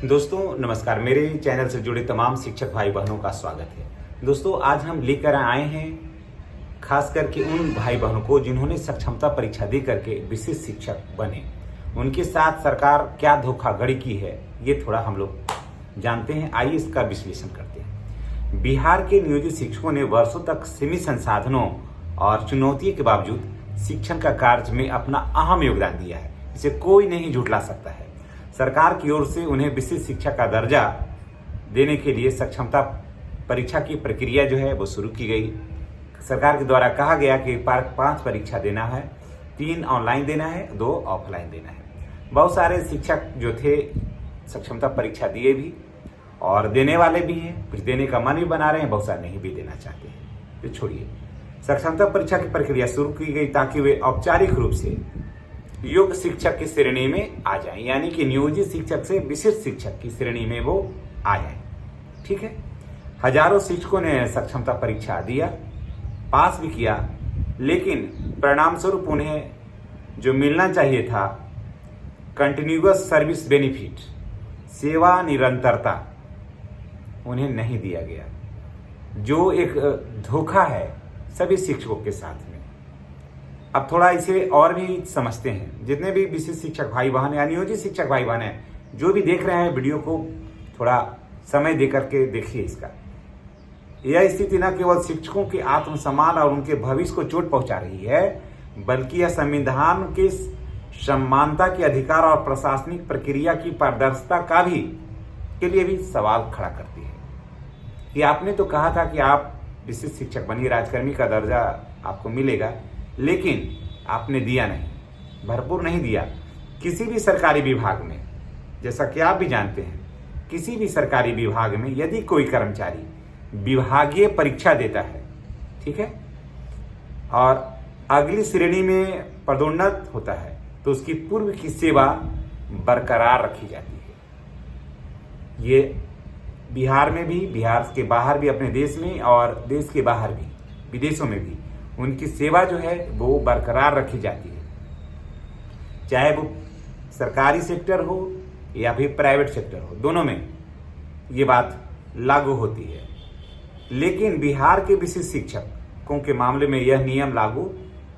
दोस्तों नमस्कार। मेरे चैनल से जुड़े तमाम शिक्षक भाई बहनों का स्वागत है। दोस्तों आज हम लेकर आए हैं खास करके उन भाई बहनों को जिन्होंने सक्षमता परीक्षा दे करके विशेष शिक्षक बने, उनके साथ सरकार क्या धोखाधड़ी की है ये थोड़ा हम लोग जानते हैं। आइए इसका विश्लेषण करते हैं। बिहार के नियोजित शिक्षकों ने वर्षों तक सीमित संसाधनों और चुनौतियों के बावजूद शिक्षण का कार्य में अपना अहम योगदान दिया है, इसे कोई नहीं झुठला सकता है। सरकार की ओर से उन्हें विशेष शिक्षा का दर्जा देने के लिए सक्षमता परीक्षा की प्रक्रिया जो है वो शुरू की गई। सरकार के द्वारा कहा गया कि 5 परीक्षा देना है, 3 ऑनलाइन देना है, 2 ऑफलाइन देना है। बहुत सारे शिक्षक जो थे सक्षमता परीक्षा दिए भी और देने वाले भी हैं, कुछ देने का मन भी बना रहे हैं, बहुत सारे नहीं भी देना चाहते हैं। तो छोड़िए, सक्षमता परीक्षा की प्रक्रिया शुरू की गई ताकि वे औपचारिक रूप से योग्य शिक्षक की श्रेणी में आ जाएं, यानी कि नियोजित शिक्षक से विशिष्ट शिक्षक की श्रेणी में वो आ जाएं। ठीक है, हजारों शिक्षकों ने सक्षमता परीक्षा दिया, पास भी किया, लेकिन परिणाम स्वरूप उन्हें जो मिलना चाहिए था कंटिन्यूअस सर्विस बेनिफिट, सेवा निरंतरता, उन्हें नहीं दिया गया, जो एक धोखा है सभी शिक्षकों के साथ में। अब थोड़ा इसे और भी समझते हैं। जितने भी विशिष्ट शिक्षक भाई बहन या नियोजित शिक्षक भाई बहन हैं, जो भी देख रहे हैं वीडियो को, थोड़ा समय दे करके देखिए इसका। यह स्थिति न केवल शिक्षकों के आत्मसम्मान और उनके भविष्य को चोट पहुंचा रही है, बल्कि यह संविधान के समानता के अधिकार और प्रशासनिक प्रक्रिया की पारदर्शिता के लिए भी सवाल खड़ा करती है। कि आपने तो कहा था कि आप विशिष्ट शिक्षक बनिए, राजकर्मी का दर्जा आपको मिलेगा, लेकिन आपने दिया नहीं, भरपूर नहीं दिया। किसी भी सरकारी विभाग में, जैसा कि आप भी जानते हैं, किसी भी सरकारी विभाग में यदि कोई कर्मचारी विभागीय परीक्षा देता है, ठीक है, और अगली श्रेणी में पदोन्नत होता है, तो उसकी पूर्व की सेवा बरकरार रखी जाती है। ये बिहार में भी, बिहार के बाहर भी, अपने देश में और देश के बाहर भी, विदेशों में भी उनकी सेवा जो है वो बरकरार रखी जाती है, चाहे वो सरकारी सेक्टर हो या फिर प्राइवेट सेक्टर हो, दोनों में ये बात लागू होती है। लेकिन बिहार के विशिष्ट शिक्षकों के मामले में यह नियम लागू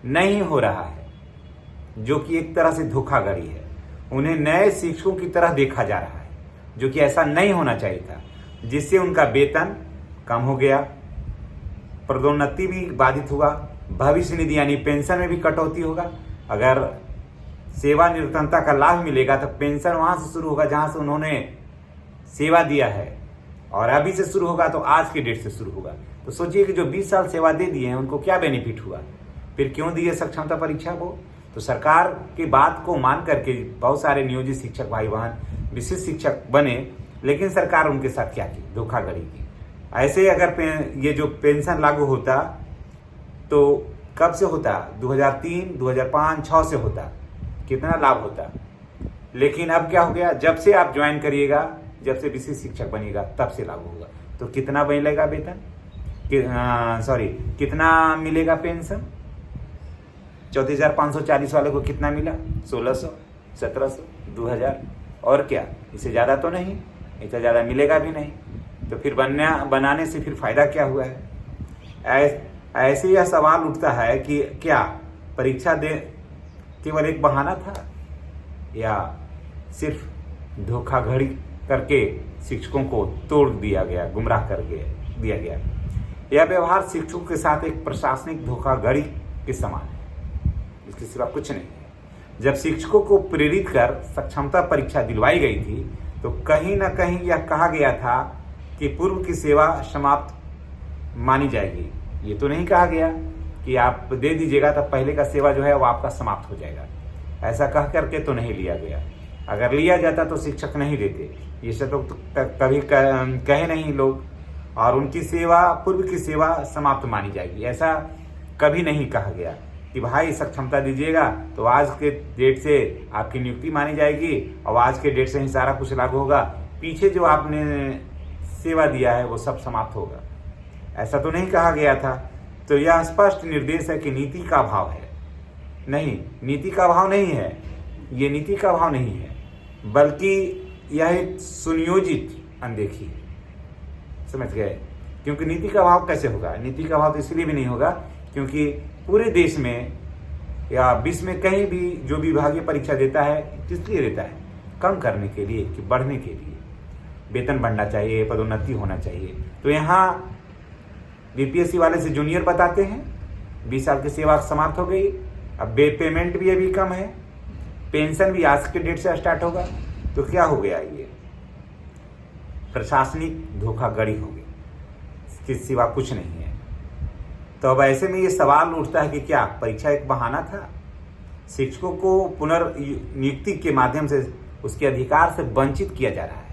नहीं हो रहा है, जो कि एक तरह से धोखाधड़ी है। उन्हें नए शिक्षकों की तरह देखा जा रहा है, जो कि ऐसा नहीं होना चाहिए था, जिससे उनका वेतन कम हो गया, पदोन्नति भी बाधित हुआ, भविष्य निधि यानी पेंशन में भी कटौती होगा। अगर सेवा निरंतरता का लाभ मिलेगा तो पेंशन वहां से शुरू होगा जहां से उन्होंने सेवा दिया है, और अभी से शुरू होगा तो आज के डेट से शुरू होगा। तो सोचिए कि जो 20 साल सेवा दे दिए हैं उनको क्या बेनिफिट हुआ, फिर क्यों दिए सक्षमता परीक्षा वो। तो सरकार की बात को मान करके बहुत सारे नियोजित शिक्षक भाई बहन विशिष्ट शिक्षक बने, लेकिन सरकार उनके साथ क्या की, धोखाधड़ी की। ऐसे अगर ये जो पेंशन लागू होता तो कब से होता, 2003, 2005, 2006 से होता, कितना लाभ होता। लेकिन अब क्या हो गया, जब से आप ज्वाइन करिएगा, जब से विशिष्ट शिक्षक बनिएगा तब से लागू होगा। तो कितना मिलेगा वेतन, कितना मिलेगा पेंशन? 34,540 वाले को कितना मिला? 1,600, 1,700, 2,000, और क्या, इससे ज़्यादा तो नहीं, इतना ज़्यादा मिलेगा भी नहीं। तो फिर बनाने से फिर फायदा क्या हुआ है? ऐसे यह सवाल उठता है कि क्या परीक्षा दे केवल एक बहाना था, या सिर्फ धोखाधड़ी करके शिक्षकों को तोड़ दिया गया, गुमराह कर दिया गया। यह व्यवहार शिक्षकों के साथ एक प्रशासनिक धोखाधड़ी के समान है, इसके सिवा कुछ नहीं है। जब शिक्षकों को प्रेरित कर सक्षमता परीक्षा दिलवाई गई थी तो कहीं ना कहीं यह कहा गया था कि पूर्व की सेवा समाप्त मानी जाएगी। ये तो नहीं कहा गया कि आप दे दीजिएगा तब पहले का सेवा जो है वो आपका समाप्त हो जाएगा। ऐसा कह करके तो नहीं लिया गया। अगर लिया जाता तो शिक्षक नहीं देते, ये सब तो कभी कहे नहीं लोग, और उनकी सेवा, पूर्व की सेवा समाप्त मानी जाएगी, ऐसा कभी नहीं कहा गया कि भाई सक्षमता दीजिएगा तो आज के डेट से आपकी नियुक्ति मानी जाएगी और आज के डेट से ही सारा कुछ लागू होगा, पीछे जो आपने सेवा दिया है वो सब समाप्त होगा, ऐसा तो नहीं कहा गया था। तो यह स्पष्ट निर्देश है कि नीति का अभाव है। नहीं, नीति का अभाव नहीं है, ये नीति का अभाव नहीं है, बल्कि यह एक सुनियोजित अनदेखी है, समझ गए। क्योंकि नीति का अभाव कैसे होगा? नीति का अभाव तो इसलिए भी नहीं होगा क्योंकि पूरे देश में या विश्व में कहीं भी जो विभागीय परीक्षा देता है किस लिए देता है? कम करने के लिए कि बढ़ने के लिए। वेतन बढ़ना चाहिए, पदोन्नति होना चाहिए। तो यहाँ बीपीएससी वाले से जूनियर बताते हैं 20 साल की सेवा समाप्त हो गई, अब पेमेंट भी अभी कम है, पेंशन भी आज के डेट से स्टार्ट होगा। तो क्या हो गया? ये प्रशासनिक धोखाधड़ी हो गई, इसके सिवा कुछ नहीं है। तो अब ऐसे में ये सवाल उठता है कि क्या परीक्षा एक बहाना था? शिक्षकों को पुनर्नियुक्ति के माध्यम से उसके अधिकार से वंचित किया जा रहा है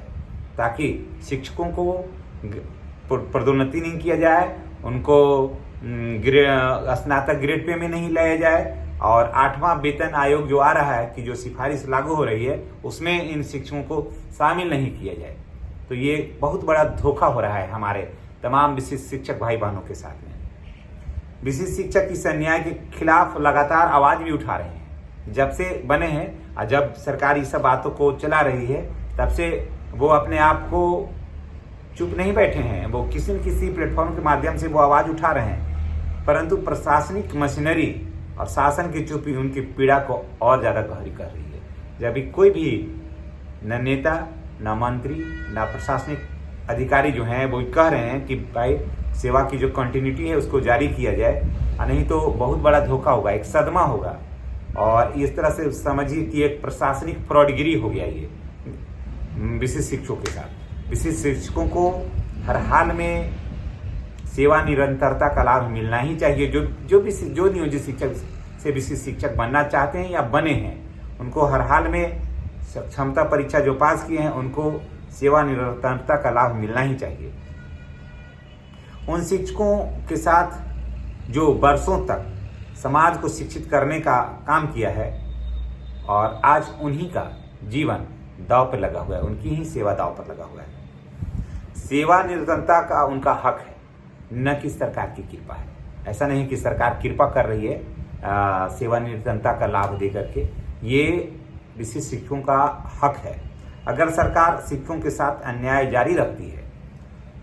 ताकि शिक्षकों को पदोन्नति नहीं किया जाए, उनको स्नातक ग्रेड पे में नहीं लाया जाए, और 8वां वेतन आयोग जो आ रहा है कि जो सिफारिश लागू हो रही है उसमें इन शिक्षकों को शामिल नहीं किया जाए। तो ये बहुत बड़ा धोखा हो रहा है हमारे तमाम विशिष्ट शिक्षक भाई बहनों के साथ में। विशिष्ट शिक्षक इस अन्याय के खिलाफ लगातार आवाज भी उठा रहे हैं। जब से बने हैं और जब सरकार इस सब बातों को चला रही है तब से वो अपने आप को चुप नहीं बैठे हैं, वो किसी न किसी प्लेटफॉर्म के माध्यम से वो आवाज उठा रहे हैं। परंतु प्रशासनिक मशीनरी और शासन की चुप्पी उनकी पीड़ा को और ज्यादा गहरी कर रही है। जब कोई भी न नेता, न मंत्री, न प्रशासनिक अधिकारी जो हैं वो कह रहे हैं कि भाई सेवा की जो कंटिन्यूटी है उसको जारी किया जाए, नहीं तो बहुत बड़ा धोखा होगा, एक सदमा होगा। और इस तरह से समझिए कि एक प्रशासनिक फ्रॉडगिरी हो गया ये विशिष्ट शिक्षकों के साथ। विशिष्ट शिक्षकों को हर हाल में सेवा निरंतरता का लाभ मिलना ही चाहिए। जो नियोजित शिक्षक से विशिष्ट शिक्षक बनना चाहते हैं या बने हैं, उनको हर हाल में क्षमता परीक्षा जो पास किए हैं उनको सेवा निरंतरता का लाभ मिलना ही चाहिए। उन शिक्षकों के साथ जो वर्षों तक समाज को शिक्षित करने का काम किया है और आज उन्हीं का जीवन दांव पर लगा हुआ है, उनकी ही सेवा दांव पर लगा हुआ है। सेवा निरंतरता का उनका हक है, न कि सरकार की कृपा है। ऐसा नहीं कि सरकार कृपा कर रही है सेवा निरंतरता का लाभ दे करके, ये विशिष्ट शिक्षकों का हक है। अगर सरकार शिक्षकों के साथ अन्याय जारी रखती है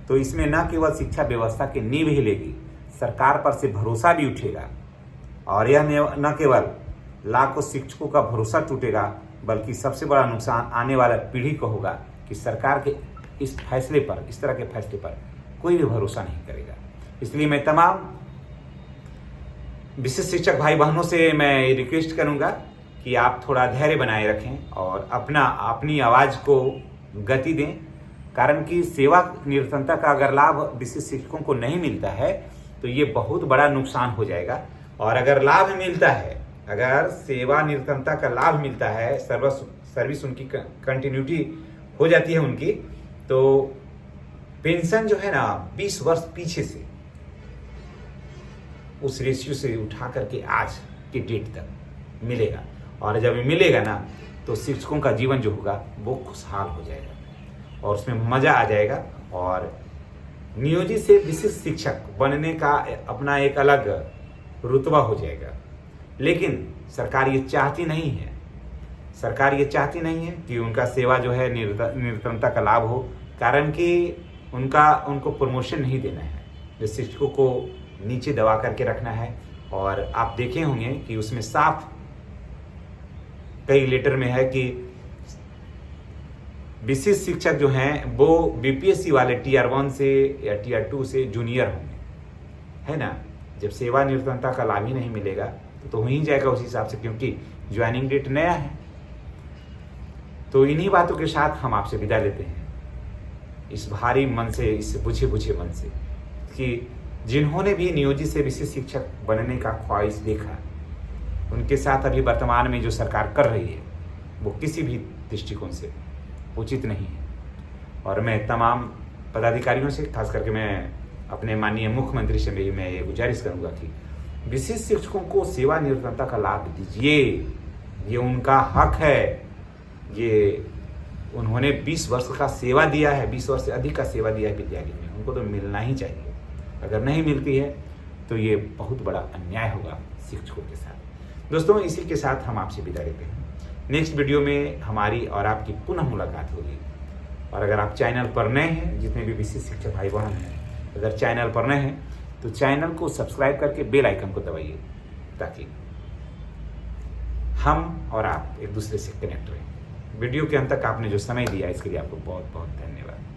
तो इसमें न केवल शिक्षा व्यवस्था की नींव हिलेगी, सरकार पर से भरोसा भी उठेगा, और यह न केवल लाखों शिक्षकों का भरोसा टूटेगा बल्कि सबसे बड़ा नुकसान आने वाला पीढ़ी को होगा कि सरकार के इस फैसले पर, इस तरह के फैसले पर कोई भी भरोसा नहीं करेगा। इसलिए मैं तमाम विशिष्ट शिक्षक भाई बहनों से मैं रिक्वेस्ट करूंगा कि आप थोड़ा धैर्य बनाए रखें और अपनी आवाज को गति दें, कारण कि सेवा निरंतरता का अगर लाभ विशिष्ट शिक्षकों को नहीं मिलता है तो ये बहुत बड़ा नुकसान हो जाएगा। और अगर लाभ मिलता है, अगर सेवा निरंतरता का लाभ मिलता है, सर्विस उनकी कंटिन्यूटी हो जाती है उनकी, तो पेंशन जो है ना 20 वर्ष पीछे से उस रेशियो से उठा करके आज की डेट तक मिलेगा। और जब मिलेगा ना तो शिक्षकों का जीवन जो होगा वो खुशहाल हो जाएगा और उसमें मजा आ जाएगा। और नियोजित से विशिष्ट शिक्षक बनने का अपना एक अलग रुतबा हो जाएगा। लेकिन सरकार ये चाहती नहीं है, सरकार ये चाहती नहीं है कि उनका सेवा जो है निरंतरता का लाभ हो, कारण कि उनको प्रमोशन नहीं देना है, जो शिक्षकों को नीचे दबा करके रखना है। और आप देखे होंगे कि उसमें साफ कई लेटर में है कि विशिष्ट शिक्षक जो हैं वो बीपीएससी वाले टीआर 1 से या टीआर 2 से जूनियर होंगे, है ना। जब सेवा निरंतरता का लाभ ही नहीं मिलेगा तो हो ही जाएगा उस हिसाब से, क्योंकि ज्वाइनिंग डेट नया है। तो इन्हीं बातों के साथ हम आपसे विदा लेते हैं इस भारी मन से, इस बुझे बुझे मन से, कि जिन्होंने भी नियोजित से विशिष्ट शिक्षक बनने का ख्वाहिश देखा, उनके साथ अभी वर्तमान में जो सरकार कर रही है वो किसी भी दृष्टिकोण से उचित नहीं है। और मैं तमाम पदाधिकारियों से, खास करके मैं अपने माननीय मुख्यमंत्री से भी मैं ये गुजारिश करूंगा कि विशिष्ट शिक्षकों को सेवा निरंतरता का लाभ दीजिए, ये उनका हक है। ये उन्होंने 20 वर्ष का सेवा दिया है, 20 वर्ष से अधिक का सेवा दिया है विद्यालय में, उनको तो मिलना ही चाहिए। अगर नहीं मिलती है तो ये बहुत बड़ा अन्याय होगा शिक्षकों के साथ। दोस्तों, इसी के साथ हम आपसे विदा लेते हैं। नेक्स्ट वीडियो में हमारी और आपकी पुनः मुलाकात होगी। और अगर आप चैनल पर नए हैं, जितने भी विशिष्ट शिक्षक भाई बहन हैं, अगर चैनल पर नए हैं तो चैनल को सब्सक्राइब करके बेल आइकन को दबाइए, ताकि हम और आप एक दूसरे से कनेक्ट रहें। वीडियो के अंत तक आपने जो समय दिया इसके लिए आपको बहुत बहुत धन्यवाद।